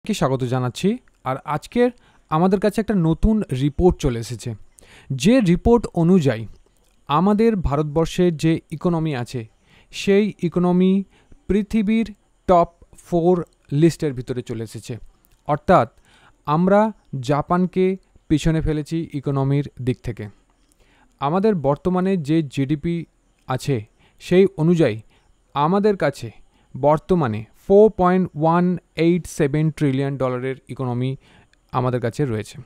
কে স্বাগত জানাচ্ছি। আর আজকের আমাদের কাছে একটা নতুন রিপোর্ট চলে এসেছে, যে রিপোর্ট অনুযায়ী আমাদের ভারতবর্ষের যে ইকোনমি আছে সেই ইকোনমি পৃথিবীর টপ 4 লিস্টের ভিতরে চলে এসেছে। অর্থাৎ আমরা জাপানকে পিছনে ফেলেছি ইকোনমির দিক থেকে। আমাদের বর্তমানে যে জিডিপি আছে সেই অনুযায়ী আমাদের কাছে বর্তমানে $4.187 ট্রিলিয়ন ইকোনমি আমাদের কাছে রয়েছে।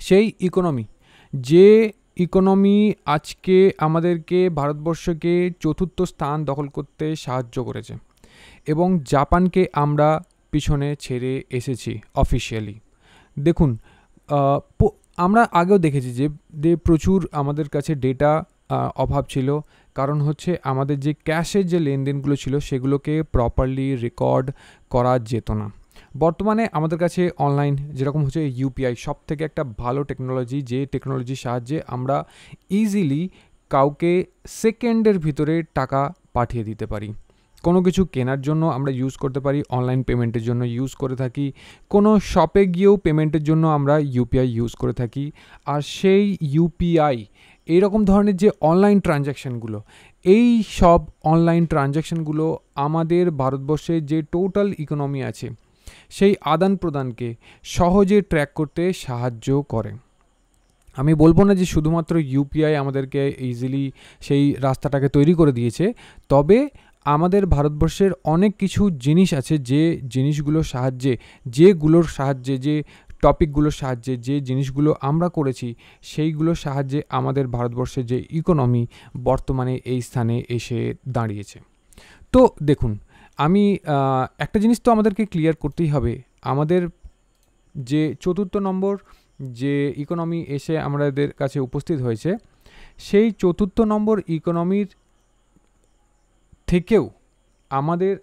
সেই যে ইকোনমি আজকে আমাদেরকে ভারতবর্ষকে চতুর্থ স্থান দখল করতে সাহায্য করেছে এবং জাপানকে আমরা পিছনে ছেড়ে এসেছি অফিসিয়ালি। দেখুন, আমরা আগেও দেখেছি যে প্রচুর আমাদের কাছে ডেটা অভাব ছিল, কারণ হচ্ছে আমাদের যে ক্যাশের যে লেনদেনগুলো ছিল সেগুলোকে প্রপারলি রেকর্ড করা যেত না। বর্তমানে আমাদের কাছে অনলাইন যেরকম হচ্ছে ইউপিআই সব থেকে একটা ভালো টেকনোলজি, যে টেকনোলজির সাহায্যে আমরা ইজিলি কাউকে সেকেন্ডের ভিতরে টাকা পাঠিয়ে দিতে পারি। কোনো কিছু কেনার জন্য আমরা ইউজ করতে পারি, অনলাইন পেমেন্টের জন্য ইউজ করে থাকি, কোনো শপে গিয়েও পেমেন্টের জন্য আমরা ইউপিআই ইউজ করে থাকি। আর সেই ইউপিআই এইরকম ধরনের যে অনলাইন ট্রানজ্যাকশানগুলো, এই সব অনলাইন ট্রানজ্যাকশানগুলো আমাদের ভারতবর্ষের যে টোটাল ইকোনমি আছে সেই আদান প্রদানকে সহজে ট্র্যাক করতে সাহায্য করে। আমি বলবো না যে শুধুমাত্র ইউপিআই আমাদেরকে ইজিলি সেই রাস্তাটাকে তৈরি করে দিয়েছে, তবে আমাদের ভারতবর্ষের অনেক কিছু জিনিস আছে যে জিনিসগুলোর সাহায্যে যে টপিকগুলোর সাহায্যে যে জিনিসগুলো আমরা করেছি সেইগুলোর সাহায্যে আমাদের ভারতবর্ষের যে ইকোনমি বর্তমানে এই স্থানে এসে দাঁড়িয়েছে। তো দেখুন, আমি একটা জিনিস তো আমাদেরকে ক্লিয়ার করতেই হবে, আমাদের যে চতুর্থ নম্বর যে ইকোনমি এসে আমাদের কাছে উপস্থিত হয়েছে সেই চতুর্থ নম্বর ইকোনমির থেকেও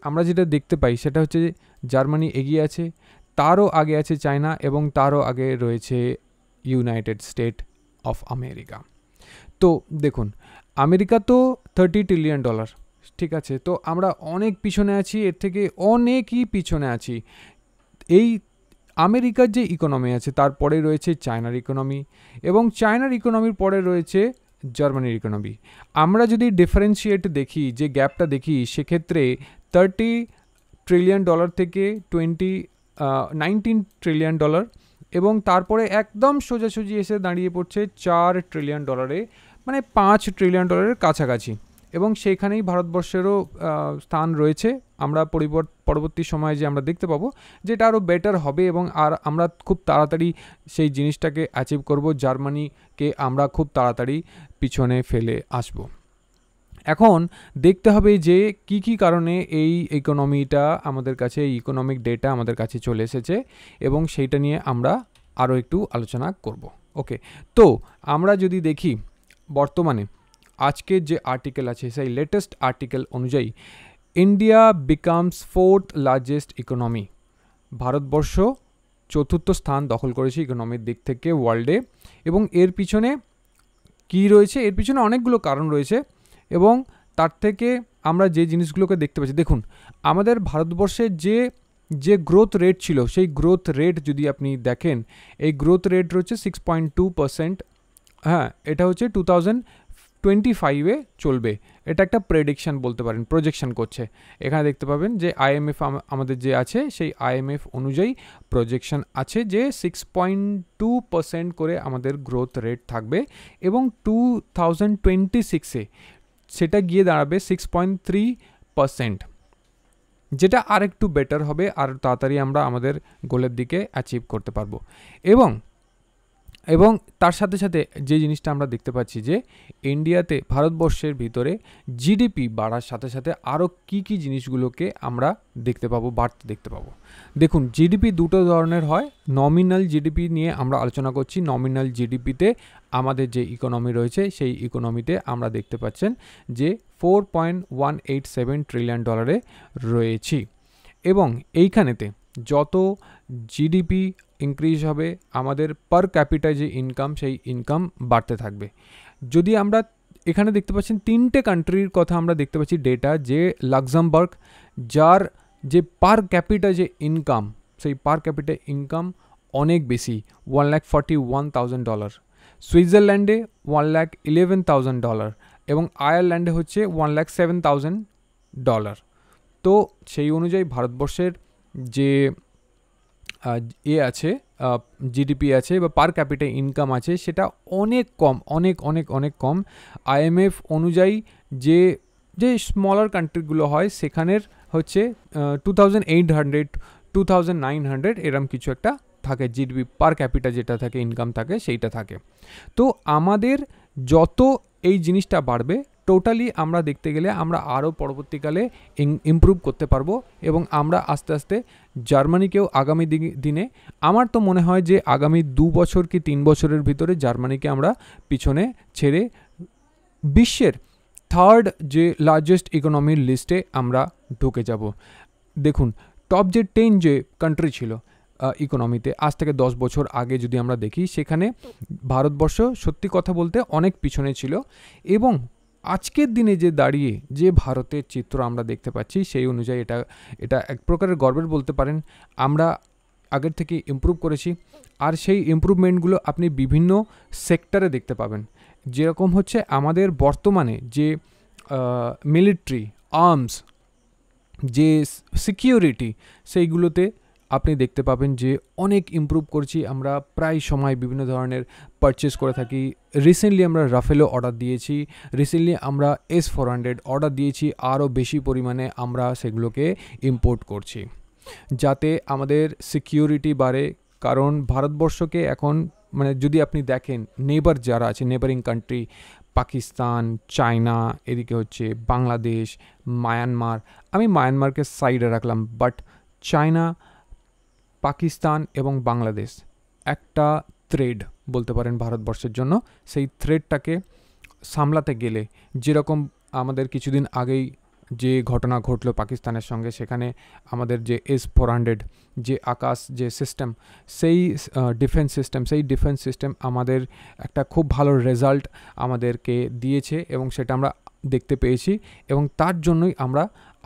আমরা যেটা দেখতে পাই সেটা হচ্ছে জার্মানি এগিয়ে আছে, তারও আগে আছে চায়না এবং তারও আগে রয়েছে ইউনাইটেড স্টেট অফ আমেরিকা। তো দেখুন, আমেরিকা তো $30 ট্রিলিয়ন, ঠিক আছে, তো আমরা অনেক পিছনে আছি, এর থেকে অনেকই পিছনে আছি। এই আমেরিকার যে ইকোনমি আছে তারপরে রয়েছে চায়নার ইকোনমি এবং চায়নার ইকোনমির পরে রয়েছে জার্মানির ইকোনমি। আমরা যদি ডিফারেন্সিয়েট দেখি, যে গ্যাপটা দেখি, সেক্ষেত্রে $30 ট্রিলিয়ন থেকে 19 ট্রিলিয়ন এবং তারপরে একদম সোজাসুজি এসে দাঁড়িয়ে পড়ছে $4 ট্রিলিয়ন, মানে $5 ট্রিলিয়ন কাছাকাছি। এবং সেইখানেই ভারতবর্ষেরও স্থান রয়েছে। আমরা পরবর্তী সময়ে যে আমরা দেখতে পাবো যেটা আরও বেটার হবে এবং আর আমরা খুব তাড়াতাড়ি সেই জিনিসটাকে অ্যাচিভ করব, জার্মানিকে আমরা খুব তাড়াতাড়ি পিছনে ফেলে আসব। এখন দেখতে হবে যে কি কারণে এই ইকোনমিটা আমাদের কাছে, এই ইকোনমিক ডেটা আমাদের কাছে চলে এসেছে এবং সেইটা নিয়ে আমরা আরও একটু আলোচনা করব। ওকে, তো আমরা যদি দেখি বর্তমানে আজকের যে আর্টিকেল আছে সেই লেটেস্ট আর্টিকেল অনুযায়ী India becomes 4th largest economy. Bharatvarsha চতুর্থ স্থান দখল করেছে ইকোনমির দিক থেকে ওয়ার্ল্ডে। এবং এর পিছনে কি রয়েছে? এর পিছনে অনেকগুলো কারণ রয়েছে এবং তার থেকে আমরা যে জিনিসগুলোকে দেখতে পাচ্ছি, দেখুন আমাদের ভারতবর্ষের যে গ্রোথ রেট ছিল সেই গ্রোথ রেট যদি আপনি দেখেন, এই গ্রোথ রেট রয়েছে 6.2%। হ্যাঁ, এটা হচ্ছে 2025-এ চলবে, এটা একটা প্রেডিকশান বলতে পারেন, প্রজেকশন করছে। এখানে দেখতে পাবেন যে আইএমএফ আমাদের যে আছে সেই আইএমএফ অনুযায়ী প্রজেকশন আছে যে 6.2% করে আমাদের গ্রোথ রেট থাকবে এবং 2026-এ সেটা গিয়ে দাঁড়াবে 6.3%, যেটা আর একটু বেটার হবে, আর তাড়াতাড়ি আমরা আমাদের গোলের দিকে অ্যাচিভ করতে পারবো। এবং তার সাথে সাথে যে জিনিসটা আমরা দেখতে পাচ্ছি যে ইন্ডিয়াতে, ভারতবর্ষের ভিতরে জিডিপি বাড়ার সাথে সাথে আরও কি জিনিসগুলোকে আমরা বাড়তে দেখতে পাবো। দেখুন, জিডিপি দুটো ধরনের হয়। নমিনাল জিডিপি নিয়ে আমরা আলোচনা করছি। নমিনাল জিডিপিতে আমাদের যে ইকোনমি রয়েছে সেই ইকোনমিতে আমরা দেখতে পাচ্ছেন যে $4.187 ট্রিলিয়ন রয়েছি এবং এইখানেতে যত জিডিপি ইনক্রিজ হবে আমাদের পার ক্যাপিটা যে ইনকাম, সেই ইনকাম বাড়তে থাকবে। যদি আমরা এখানে দেখতে পাচ্ছেন 3টে কান্ট্রির কথা আমরা দেখতে পাচ্ছি ডেটা, যে লাক্সামবার্গ, যার যে পার ক্যাপিটা যে ইনকাম সেই পার ক্যাপিটা ইনকাম অনেক বেশি, $141,000। সুইজারল্যান্ডে $111,000 এবং আয়ারল্যান্ডে হচ্ছে $107,000। তো সেই অনুযায়ী ভারতবর্ষের যে আছে জিডিপি আছে বা পার ক্যাপিটা ইনকাম আছে সেটা অনেক কম, অনেক অনেক অনেক কম। IMF অনুযায়ী যে যে স্মলার কান্ট্রিগুলো হয় সেখানের হচ্ছে 2,800 2,900 এরম কিছু একটা থাকে, জিডিপি পার ক্যাপিটা যেটা থাকে ইনকাম থাকে সেইটা থাকে। তো আমাদের যত এই জিনিসটা বাড়বে টোটালি আমরা দেখতে গেলে আমরা আরও পরবর্তীকালে ইমপ্রুভ করতে পারবো এবং আমরা আস্তে আস্তে জার্মানিকেও আগামী দিনে আমার তো মনে হয় যে আগামী 2 বছর কি 3 বছরের ভিতরে জার্মানিকে আমরা পিছনে ছেড়ে বিশ্বের 3rd যে লার্জেস্ট ইকোনমির লিস্টে আমরা ঢুকে যাব। দেখুন টপ যে 10 যে কান্ট্রি ছিল ইকোনমিতে আজ থেকে 10 বছর আগে যদি আমরা দেখি, সেখানে ভারতবর্ষ সত্যি কথা বলতে অনেক পিছনে ছিল এবং আজকের দিনে যে দাঁড়িয়ে যে ভারতের চিত্র আমরা দেখতে পাচ্ছি সেই অনুযায়ী এটা এক প্রকারের গর্বের বলতে পারেন। আমরা আগের থেকে ইমপ্রুভ করেছি আর সেই ইমপ্রুভমেন্টগুলো আপনি বিভিন্ন সেক্টরে দেখতে পাবেন। যেরকম হচ্ছে আমাদের বর্তমানে যে মিলিটারি আর্মস, যে সিকিউরিটি, সেইগুলোতে আপনি দেখতে পাবেন যে অনেক ইমপ্রুভ করছি আমরা। প্রায় সময় বিভিন্ন ধরনের পারচেস করে থাকি। রিসেন্টলি আমরা রাফেলও অর্ডার দিয়েছি, রিসেন্টলি আমরা S-400 অর্ডার দিয়েছি, আরও বেশি পরিমাণে আমরা সেগুলোকে ইম্পোর্ট করছি যাতে আমাদের সিকিউরিটি বাড়ে। কারণ ভারতবর্ষকে এখন মানে যদি আপনি দেখেন নেবার যারা আছে, নেবারিং কান্ট্রি পাকিস্তান, চায়না, এদিকে হচ্ছে বাংলাদেশ, মায়ানমার, আমি মায়ানমারকে সাইডে রাখলাম, বাট চায়না, পাকিস্তান এবং বাংলাদেশ একটা থ্রেড বলতে পারেন ভারতবর্ষের জন্য। সেই থ্রেডটাকে সামলাতে গেলে যেরকম আমাদের কিছুদিন আগেই যে ঘটনা ঘটলো পাকিস্তানের সঙ্গে, সেখানে আমাদের যে S-400 যে আকাশ যে সিস্টেম, সেই ডিফেন্স সিস্টেম আমাদের একটা খুব ভালো রেজাল্ট আমাদেরকে দিয়েছে এবং সেটা আমরা দেখতে পেয়েছি এবং তার জন্যই আমরা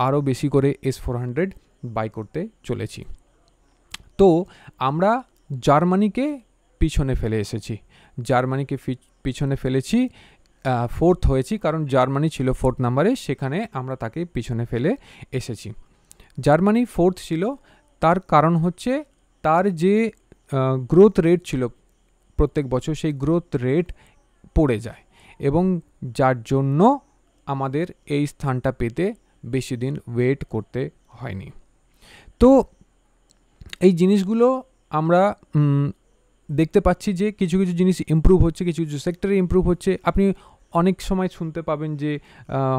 আরও বেশি করে S-400 বাই করতে চলেছি। তো আমরা জার্মানিকে পিছনে ফেলে এসেছি, জার্মানিকে পিছনে ফেলেছি, 4th হয়েছি কারণ জার্মানি ছিল 4th নাম্বারে, সেখানে আমরা তাকে পিছনে ফেলে এসেছি। জার্মানি 4th ছিল, তার কারণ হচ্ছে তার যে গ্রোথ রেট ছিল প্রত্যেক বছর, সেই গ্রোথ রেট পড়ে যায় এবং যার জন্য আমাদের এই স্থানটা পেতে বেশি দিন ওয়েট করতে হয়নি। তো এই জিনিসগুলো আমরা দেখতে পাচ্ছি যে কিছু কিছু জিনিস ইমপ্রুভ হচ্ছে, কিছু কিছু সেক্টরে ইমপ্রুভ হচ্ছে। আপনি অনেক সময় শুনতে পাবেন যে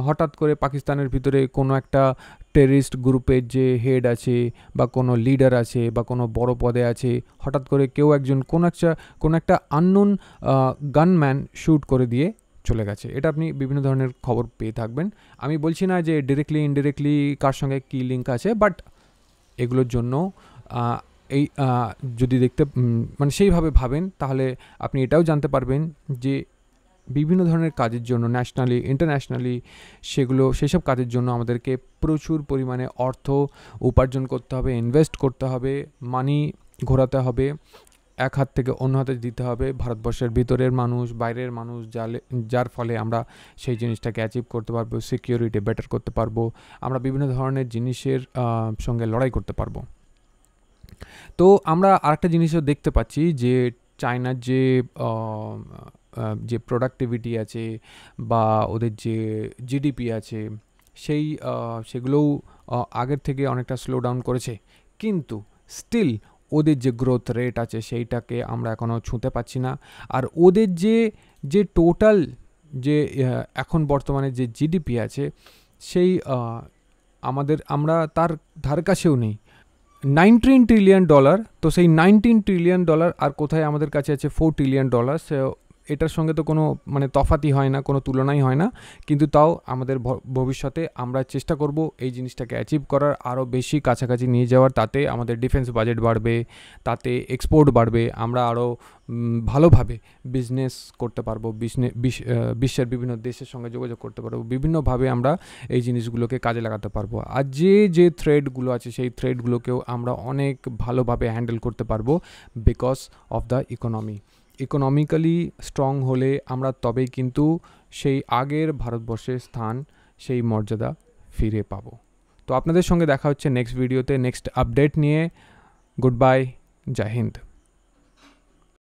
হঠাৎ করে পাকিস্তানের ভিতরে কোনো একটা টেররিস্ট গ্রুপের যে হেড আছে বা কোনো লিডার আছে বা কোনো বড় পদে আছে, হঠাৎ করে কেউ একজন কোনো একটা আননোন গানম্যান শ্যুট করে দিয়ে চলে গেছে। এটা আপনি বিভিন্ন ধরনের খবর পেয়ে থাকবেন। আমি বলছি না যে ডিরেক্টলি ইনডিরেক্টলি কার সঙ্গে কী লিঙ্ক আছে, বাট এগুলোর জন্য এই যদি দেখতে মানে সেইভাবে ভাবেন তাহলে আপনি এটাও জানতে পারবেন যে বিভিন্ন ধরনের কাজের জন্য ন্যাশনালি ইন্টারন্যাশনালি সেসব কাজের জন্য আমাদেরকে প্রচুর পরিমাণে অর্থ উপার্জন করতে হবে, ইনভেস্ট করতে হবে, মানি ঘোরাতে হবে, এক হাত থেকে অন্য হাতে দিতে হবে। ভারতবর্ষের ভিতরের মানুষ, বাইরের মানুষ, যার ফলে আমরা সেই জিনিসটাকে অ্যাচিভ করতে পারবো, সিকিউরিটি বেটার করতে পারবো, আমরা বিভিন্ন ধরনের জিনিসের সঙ্গে লড়াই করতে পারবো। তো আমরা আরেকটা জিনিসও দেখতে পাচ্ছি যে চায়নার যে প্রোডাক্টিভিটি আছে বা ওদের যে জিডিপি আছে সেগুলোও আগের থেকে অনেকটা স্লো ডাউন করেছে, কিন্তু স্টিল ওদের যে গ্রোথ রেট আছে সেইটাকে আমরা এখনও ছুঁতে পাচ্ছি না। আর ওদের যে টোটাল যে এখন বর্তমানে যে জিডিপি আছে সেই আমরা তার ধার কাছেও নেই। $19 ট্রিলিয়ন, তো সেই $19 ট্রিলিয়ন আর কোথায় আমাদের কাছে আছে $4 ট্রিলিয়ন। এটার সঙ্গে তো কোনো মানে তফাতই হয় না, কোনো তুলনাই হয় না, কিন্তু তাও আমাদের ভবিষ্যতে আমরা চেষ্টা করব এই জিনিসটাকে অ্যাচিভ করার, আরও বেশি কাছাকাছি নিয়ে যাওয়ার। তাতে আমাদের ডিফেন্স বাজেট বাড়বে, তাতে এক্সপোর্ট বাড়বে, আমরা আরও ভালোভাবে বিজনেস করতে পারবো, বিশ্বের বিভিন্ন দেশের সঙ্গে যোগাযোগ করতে পারবো, বিভিন্নভাবে আমরা এই জিনিসগুলোকে কাজে লাগাতে পারবো। আর যে থ্রেডগুলো আছে সেই থ্রেডগুলোকেও আমরা অনেক ভালোভাবে হ্যান্ডেল করতে পারবো because of the economically strong হলে আমরা তবেই কিন্তু সেই আগের ভারতবর্ষের স্থান, সেই মর্যাদা ফিরে পাবো। তো আপনাদের সঙ্গে দেখা হচ্ছে নেক্সট ভিডিওতে, নেক্সট আপডেট নিয়ে। গুড বাই, জয় হিন্দ।